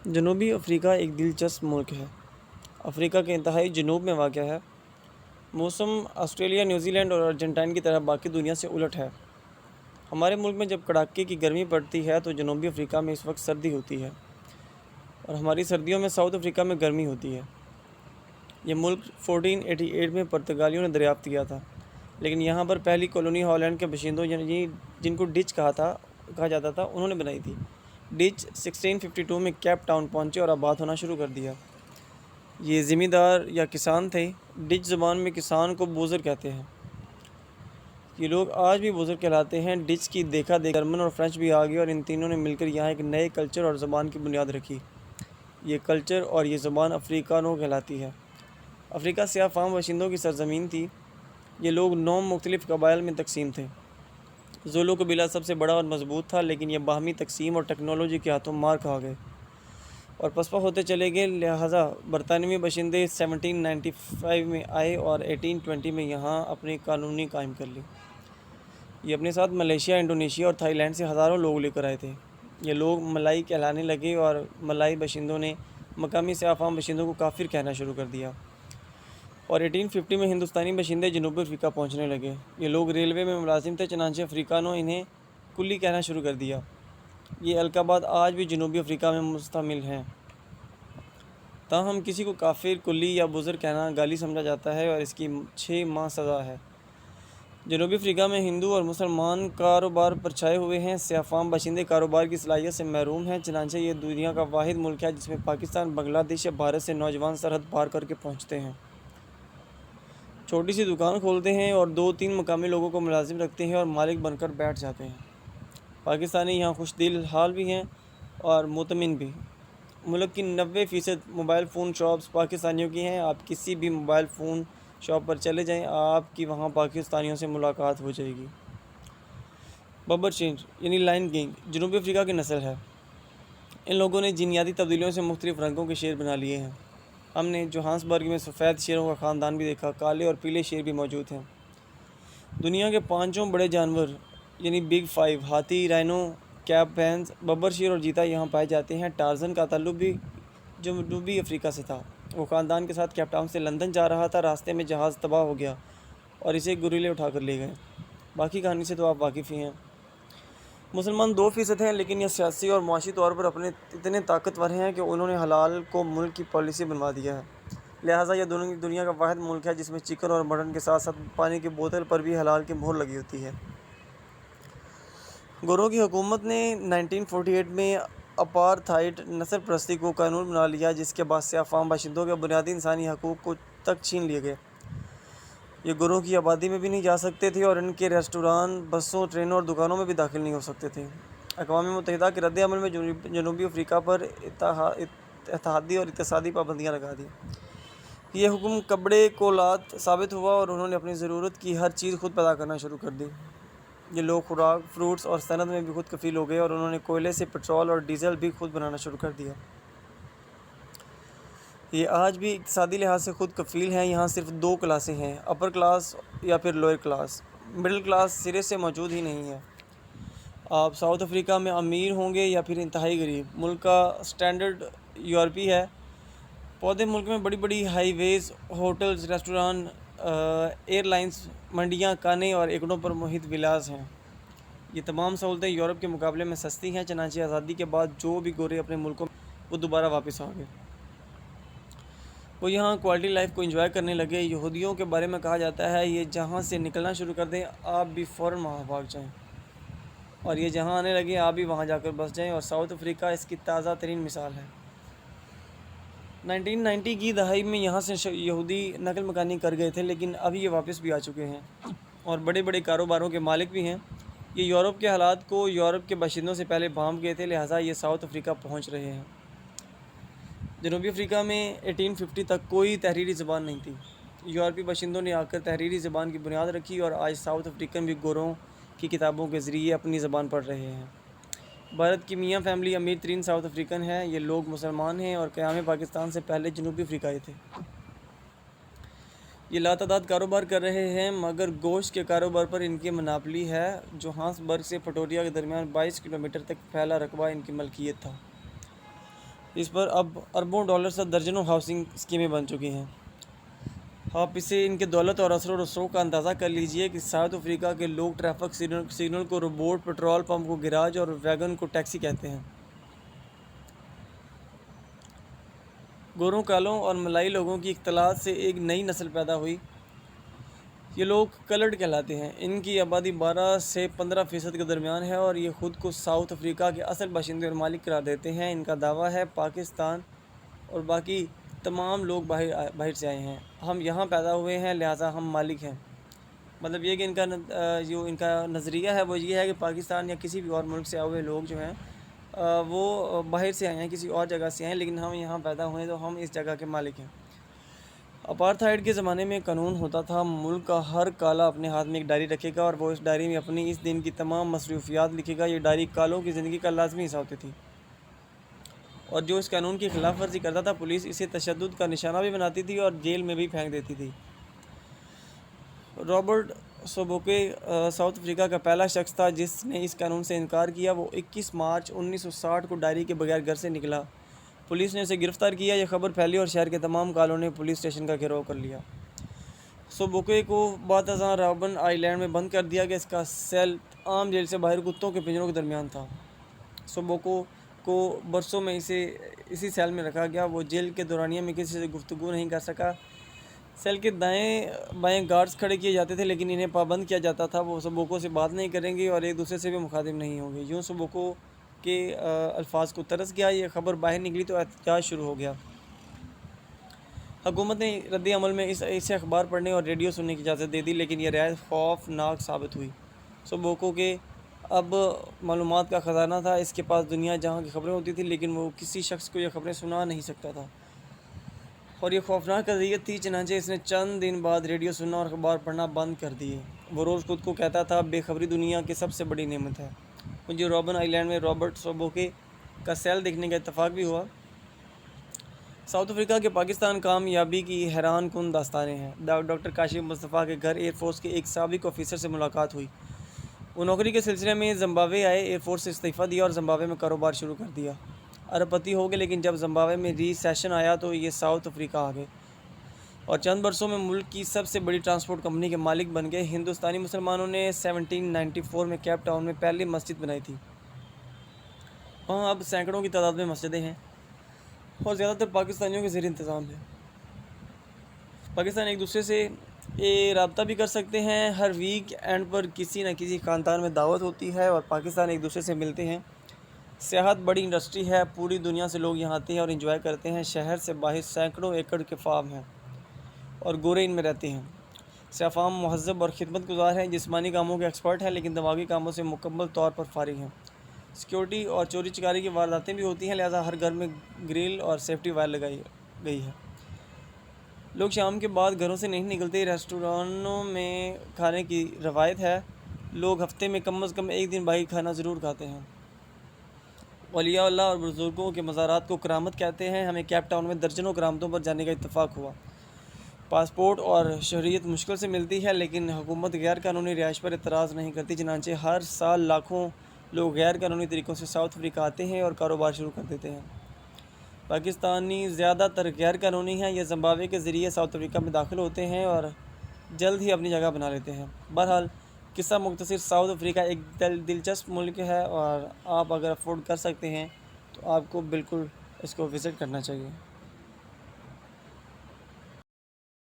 جنوبی افریقہ ایک دلچسپ ملک ہے۔ افریقہ کے انتہائی جنوب میں واقع ہے۔ موسم آسٹریلیا، نیوزی لینڈ اور ارجنٹائن کی طرح باقی دنیا سے الٹ ہے۔ ہمارے ملک میں جب کڑاکے کی گرمی پڑتی ہے تو جنوبی افریقہ میں اس وقت سردی ہوتی ہے، اور ہماری سردیوں میں ساؤتھ افریقہ میں گرمی ہوتی ہے۔ یہ ملک 1488 میں پرتگالیوں نے دریافت کیا تھا، لیکن یہاں پر پہلی کالونی ہالینڈ کے باشندوں یعنی جن کو ڈچ کہا جاتا تھا انہوں نے بنائی تھی۔ ڈچ 1652 میں کیپ ٹاؤن پہنچے اور آباد ہونا شروع کر دیا۔ یہ زمیندار یا کسان تھے۔ ڈچ زبان میں کسان کو بوزر کہتے ہیں۔ یہ لوگ آج بھی بوزر کہلاتے ہیں۔ ڈچ کی دیکھا جرمن اور فرینچ بھی آ گئے اور ان تینوں نے مل کر یہاں ایک نئے کلچر اور زبان کی بنیاد رکھی۔ یہ کلچر اور یہ زبان افریکانو کہلاتی ہے۔ افریقہ سیاہ فام باشندوں کی سرزمین تھی۔ یہ لوگ 9 مختلف قبائل میں تقسیم تھے۔ زولو قبیلہ سب سے بڑا اور مضبوط تھا، لیکن یہ باہمی تقسیم اور ٹیکنالوجی کے ہاتھوں مار کھا گئے اور پسپا ہوتے چلے گئے۔ لہٰذا برطانوی باشندے 1795 میں آئے اور 1820 میں یہاں اپنی کالونی قائم کر لی۔ یہ اپنے ساتھ ملیشیا، انڈونیشیا اور تھائی لینڈ سے ہزاروں لوگ لے کر آئے تھے۔ یہ لوگ ملائی کہلانے لگے اور ملائی باشندوں نے مقامی سیاہ فام باشندوں کو کافر کہنا شروع کر دیا، اور 1850 میں ہندوستانی باشندے جنوبی افریقہ پہنچنے لگے۔ یہ لوگ ریلوے میں ملازم تھے، چنانچہ افریقانوں انہیں کلی کہنا شروع کر دیا۔ یہ القابات آج بھی جنوبی افریقہ میں مستعمل ہیں، تاہم کسی کو کافر، کلی یا بزر کہنا گالی سمجھا جاتا ہے اور اس کی 6 ماہ سزا ہے۔ جنوبی افریقہ میں ہندو اور مسلمان کاروبار پر چھائے ہوئے ہیں۔ سیاہ فام باشندے کاروبار کی صلاحیت سے محروم ہیں، چنانچہ یہ دنیا کا واحد ملک ہے جس میں پاکستان، بنگلہ دیش یا بھارت سے نوجوان سرحد پار کر کے پہنچتے ہیں، چھوٹی سی دکان کھولتے ہیں اور 2-3 مقامی لوگوں کو ملازم رکھتے ہیں اور مالک بن کر بیٹھ جاتے ہیں۔ پاکستانی یہاں خوش دل حال بھی ہیں اور مطمئن بھی۔ ملک کی 90% موبائل فون شاپس پاکستانیوں کی ہیں۔ آپ کسی بھی موبائل فون شاپ پر چلے جائیں، آپ کی وہاں پاکستانیوں سے ملاقات ہو جائے گی۔ ببر شیر یعنی لائن کنگ جنوبی افریقہ کی نسل ہے۔ ان لوگوں نے جینیاتی تبدیلیوں سے مختلف رنگوں کے شیر بنا لیے ہیں۔ ہم نے جوہانسبرگ میں سفید شیروں کا خاندان بھی دیکھا۔ کالے اور پیلے شیر بھی موجود ہیں۔ دنیا کے 5 بڑے جانور یعنی بگ 5 ہاتھی، رائنو، کیپ بھینس، ببر شیر اور چیتا یہاں پائے جاتے ہیں۔ ٹارزن کا تعلق بھی جنوبی افریقہ سے تھا۔ وہ خاندان کے ساتھ کیپ ٹاؤن سے لندن جا رہا تھا، راستے میں جہاز تباہ ہو گیا اور اسے گوریلے اٹھا کر لے گئے۔ باقی کہانی سے تو آپ واقف ہی ہیں۔ مسلمان 2% ہیں، لیکن یہ سیاسی اور معاشی طور پر اتنے طاقتور ہیں کہ انہوں نے حلال کو ملک کی پالیسی بنوا دیا ہے۔ لہٰذا یہ دنیا کا واحد ملک ہے جس میں چکن اور مٹن کے ساتھ ساتھ پانی کی بوتل پر بھی حلال کی مہر لگی ہوتی ہے۔ گوروں کی حکومت نے 1948 میں اپارتھائڈ نسل پرستی کو قانون بنا لیا، جس کے بعد سیاہ فام باشندوں کے بنیادی انسانی حقوق تک چھین لیے گئے۔ یہ گوروں کی آبادی میں بھی نہیں جا سکتے تھے اور ان کے ریستوران، بسوں، ٹرینوں اور دکانوں میں بھی داخل نہیں ہو سکتے تھے۔ اقوام متحدہ کے رد عمل میں جنوبی افریقہ پر اتحادی اور اقتصادی پابندیاں لگا دیں۔ یہ حکم کبڑے کو لات ثابت ہوا اور انہوں نے اپنی ضرورت کی ہر چیز خود پیدا کرنا شروع کر دی۔ یہ لوگ خوراک، فروٹس اور صنعت میں بھی خود کفیل ہو گئے اور انہوں نے کوئلے سے پٹرول اور ڈیزل بھی خود بنانا شروع کر دیا۔ یہ آج بھی اقتصادی لحاظ سے خود کفیل ہیں۔ یہاں صرف 2 کلاسیں ہیں، اپر کلاس یا پھر لوئر کلاس۔ مڈل کلاس سرے سے موجود ہی نہیں ہے۔ آپ ساؤتھ افریقہ میں امیر ہوں گے یا پھر انتہائی غریب۔ ملک کا سٹینڈرڈ یورپی ہے۔ پودے ملک میں بڑی بڑی ہائی ویز، ہوٹلز، ریستوران، ایئر لائنز، منڈیاں، کانے اور ایکڑوں پر محیط ولاز ہیں۔ یہ تمام سہولتیں یورپ کے مقابلے میں سستی ہیں، چنانچہ آزادی کے بعد جو بھی گورے اپنے ملکوں میں وہ دوبارہ واپس آ گئے۔ وہ یہاں کوالٹی لائف کو انجوائے کرنے لگے۔ یہودیوں کے بارے میں کہا جاتا ہے یہ جہاں سے نکلنا شروع کر دیں آپ بھی فوراً وہاں بھاگ جائیں، اور یہ جہاں آنے لگے آپ بھی وہاں جا کر بس جائیں، اور ساؤتھ افریقہ اس کی تازہ ترین مثال ہے۔ 1990 کی دہائی میں یہاں سے یہودی نقل مکانی کر گئے تھے، لیکن اب یہ واپس بھی آ چکے ہیں اور بڑے بڑے کاروباروں کے مالک بھی ہیں۔ یہ یورپ کے حالات کو یورپ کے باشندوں سے پہلے بھانپ گئے تھے، لہٰذا یہ ساؤتھ افریقہ پہنچ رہے ہیں۔ جنوبی افریقہ میں 1850 تک کوئی تحریری زبان نہیں تھی۔ یورپی باشندوں نے آ کر تحریری زبان کی بنیاد رکھی اور آج ساؤتھ افریقن بھی گوروں کی کتابوں کے ذریعے اپنی زبان پڑھ رہے ہیں۔ بھارت کی میاں فیملی امیر ترین ساؤتھ افریقن ہے۔ یہ لوگ مسلمان ہیں اور قیام پاکستان سے پہلے جنوبی افریقہ آئے تھے۔ یہ لاتعداد کاروبار کر رہے ہیں، مگر گوشت کے کاروبار پر ان کی مناپلی ہے۔ جوہانسبرگ سے پریٹوریا کے درمیان 22 کلومیٹر تک پھیلا رقبہ ان کی ملکیت تھا۔ اس پر اب اربوں ڈالر سے درجنوں ہاؤسنگ اسکیمیں بن چکی ہیں۔ آپ اسے ان کے دولت اور اثر و رسوخ کا اندازہ کر لیجئے کہ ساؤتھ افریقہ کے لوگ ٹریفک سگنل کو روبوٹ، پیٹرول پمپ کو گراج اور ویگن کو ٹیکسی کہتے ہیں۔ گوروں، کالوں اور ملائی لوگوں کی اختلاط سے ایک نئی نسل پیدا ہوئی۔ یہ لوگ کلرڈ کہلاتے ہیں۔ ان کی آبادی 12 سے 15% کے درمیان ہے اور یہ خود کو ساؤتھ افریقہ کے اصل باشندے اور مالک قرار دیتے ہیں۔ ان کا دعویٰ ہے پاکستان اور باقی تمام لوگ باہر سے آئے ہیں، ہم یہاں پیدا ہوئے ہیں لہٰذا ہم مالک ہیں۔ مطلب یہ کہ ان کا نظریہ ہے وہ یہ ہے کہ پاکستان یا کسی بھی اور ملک سے آئے ہوئے لوگ جو ہیں وہ باہر سے آئے ہیں، کسی اور جگہ سے آئے ہیں، لیکن ہم یہاں پیدا ہوئے ہیں تو ہم اس جگہ کے مالک ہیں۔ اپارتھائڈ کے زمانے میں قانون ہوتا تھا، ملک کا ہر کالا اپنے ہاتھ میں ایک ڈائری رکھے گا اور وہ اس ڈائری میں اپنی اس دن کی تمام مصروفیات لکھے گا۔ یہ ڈائری کالوں کی زندگی کا لازمی حصہ ہوتی تھی اور جو اس قانون کی خلاف ورزی کرتا تھا پولیس اسے تشدد کا نشانہ بھی بناتی تھی اور جیل میں بھی پھینک دیتی تھی۔ رابرٹ سوبوکے ساؤتھ افریقہ کا پہلا شخص تھا جس نے اس قانون سے انکار کیا۔ وہ 21 مارچ 1960 کو ڈائری کے بغیر گھر سے نکلا۔ پولیس نے اسے گرفتار کیا، یہ خبر پھیلی اور شہر کے تمام کالوں نے پولیس اسٹیشن کا گھیراؤ کر لیا۔ سوبوکے کو بعد ازاں رابن آئی لینڈ میں بند کر دیا گیا۔ اس کا سیل عام جیل سے باہر کتوں کے پنجروں کے درمیان تھا۔ سوبوکو کو برسوں میں اسی سیل میں رکھا گیا۔ وہ جیل کے دورانیہ میں کسی سے گفتگو نہیں کر سکا۔ سیل کے دائیں بائیں گارڈز کھڑے کیے جاتے تھے لیکن انہیں پابند کیا جاتا تھا، وہ سوبوکو سے بات نہیں کریں گے اور ایک دوسرے سے بھی مخاطب نہیں ہوں گے۔ یوں سوبوکو کے الفاظ کو ترس گیا۔ یہ خبر باہر نکلی تو احتجاج شروع ہو گیا۔ حکومت نے رد عمل میں اسے اخبار پڑھنے اور ریڈیو سننے کی اجازت دے دی، لیکن یہ رعایت خوفناک ثابت ہوئی۔ سوبوکو کے اب معلومات کا خزانہ تھا، اس کے پاس دنیا جہاں کی خبریں ہوتی تھیں، لیکن وہ کسی شخص کو یہ خبریں سنا نہیں سکتا تھا اور یہ خوفناک اذیت تھی، چنانچہ اس نے چند دن بعد ریڈیو سننا اور اخبار پڑھنا بند کر دیے۔ وہ روز خود کو کہتا تھا بے خبری دنیا کی سب سے بڑی نعمت ہے۔ مجھے رابن آئی لینڈ میں رابرٹ سوبوکے کا سیل دیکھنے کا اتفاق بھی ہوا۔ ساؤتھ افریقہ کے پاکستان کامیابی کی حیران کن داستانیں ہیں۔ ڈاکٹر کاشف مصطفیٰ کے گھر ایئر فورس کے ایک سابق آفیسر سے ملاقات ہوئی۔ وہ نوکری کے سلسلے میں زمبابوے آئے، ایئر فورس سے استعفیٰ دیا اور زمبابوے میں کاروبار شروع کر دیا۔ ارب پتی ہو گئے، لیکن جب زمبابوے میں ریسیشن آیا تو یہ ساؤتھ افریقہ آ گئے اور چند برسوں میں ملک کی سب سے بڑی ٹرانسپورٹ کمپنی کے مالک بن گئے۔ ہندوستانی مسلمانوں نے 1794 میں کیپ ٹاؤن میں پہلی مسجد بنائی تھی۔ وہاں اب سینکڑوں کی تعداد میں مسجدیں ہیں اور زیادہ تر پاکستانیوں کے زیر انتظام ہیں۔ پاکستان ایک دوسرے سے رابطہ بھی کر سکتے ہیں۔ ہر ویک اینڈ پر کسی نہ کسی خاندان میں دعوت ہوتی ہے اور پاکستان ایک دوسرے سے ملتے ہیں۔ سیاحت بڑی انڈسٹری ہے، پوری دنیا سے لوگ یہاں آتے ہیں اور انجوائے کرتے ہیں۔ شہر سے باہر سینکڑوں ایکڑ کے فارم ہیں اور گورے ان میں رہتے ہیں۔ سیاح فام مہذب اور خدمت گزار ہیں، جسمانی کاموں کے ایکسپرٹ ہیں لیکن دماغی کاموں سے مکمل طور پر فارغ ہیں۔ سیکیورٹی اور چوری چکاری کی وارداتیں بھی ہوتی ہیں، لہذا ہر گھر میں گرل اور سیفٹی وائر لگائی گئی ہے۔ لوگ شام کے بعد گھروں سے نہیں نکلتے، ریسٹورانوں میں کھانے کی روایت ہے۔ لوگ ہفتے میں کم از کم ایک دن باہر کھانا ضرور کھاتے ہیں۔ اولیاء اللہ اور بزرگوں کے مزارات کو کرامت کہتے ہیں۔ ہمیں کیپ ٹاؤن میں درجنوں کرامتوں پر جانے کا اتفاق ہوا۔ پاسپورٹ اور شہریت مشکل سے ملتی ہے لیکن حکومت غیر قانونی رہائش پر اعتراض نہیں کرتی، چنانچہ ہر سال لاکھوں لوگ غیر قانونی طریقوں سے ساؤتھ افریقہ آتے ہیں اور کاروبار شروع کر دیتے ہیں۔ پاکستانی زیادہ تر غیر قانونی ہیں، یہ زمبابوے کے ذریعے ساؤتھ افریقہ میں داخل ہوتے ہیں اور جلد ہی اپنی جگہ بنا لیتے ہیں۔ بہرحال قصہ مختصر، ساؤتھ افریقہ ایک دلچسپ ملک ہے اور آپ اگر افورڈ کر سکتے ہیں تو آپ کو بالکل اس کو وزٹ کرنا چاہیے۔